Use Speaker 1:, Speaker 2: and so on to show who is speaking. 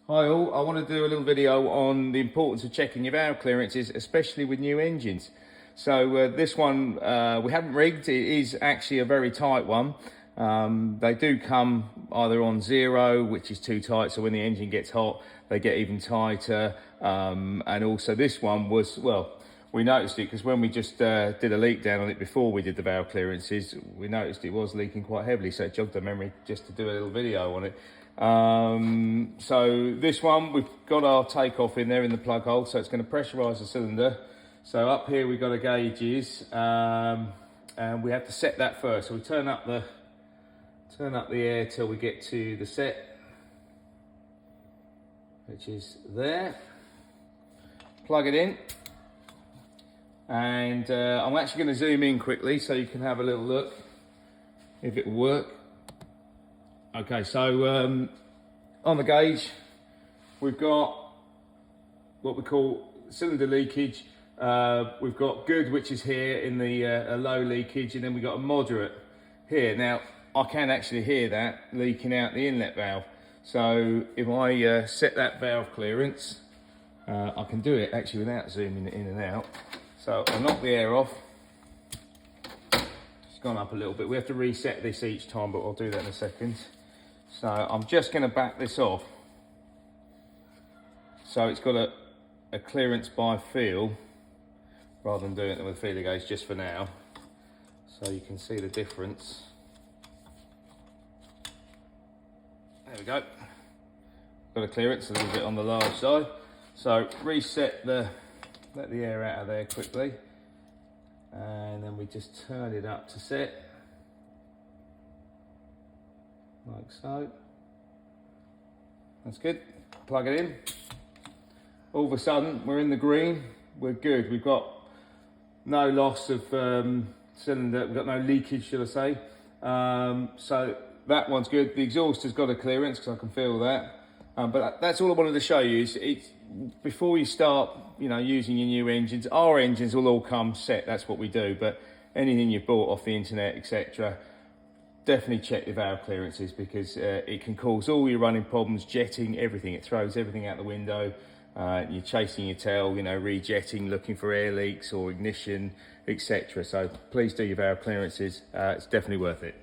Speaker 1: Hi all, I want to do a little video on the importance of checking your valve clearances, especially with new engines. So this one we haven't rigged. It is actually a very tight one. They do come either on 0, which is too tight, so when the engine gets hot they get even tighter, and also this one was, well, we noticed it because when we just did a leak down on it before we did the valve clearances, we noticed it was leaking quite heavily, so it jogged our memory just to do a little video on it. So this one, we've got our takeoff in there in the plug hole, so it's going to pressurise the cylinder. So up here we've got our gauges, and we have to set that first. So we turn up the air till we get to the set, which is there. Plug it in, and I'm actually going to zoom in quickly so you can have a little look if it will work. Okay, so on the gauge, we've got what we call cylinder leakage. We've got good, which is here in the a low leakage, and then we've got a moderate here. Now, I can actually hear that leaking out the inlet valve. So if I set that valve clearance, I can do it actually without zooming it in and out. So I'll knock the air off. It's gone up a little bit. We have to reset this each time, but I'll do that in a second. So I'm just going to back this off. So it's got a clearance by feel, rather than doing it with a feeler gauge just for now. So you can see the difference. There we go. Got a clearance a little bit on the large side. So reset let the air out of there quickly. And then we just turn it up to set. Like so. That's good. Plug it in. All of a sudden we're in the green. We're good. We've got no loss of cylinder. We've got no leakage, should I say. So that one's good. The exhaust has got a clearance because I can feel that. But that's all I wanted to show you. It's before you start, using your new engines. Our engines will all come set. That's what we do. But anything you've bought off the internet, etc., definitely check your valve clearances, because it can cause all your running problems, jetting, everything. It throws everything out the window. You're chasing your tail, rejetting, looking for air leaks or ignition, etc. So please do your valve clearances. It's definitely worth it.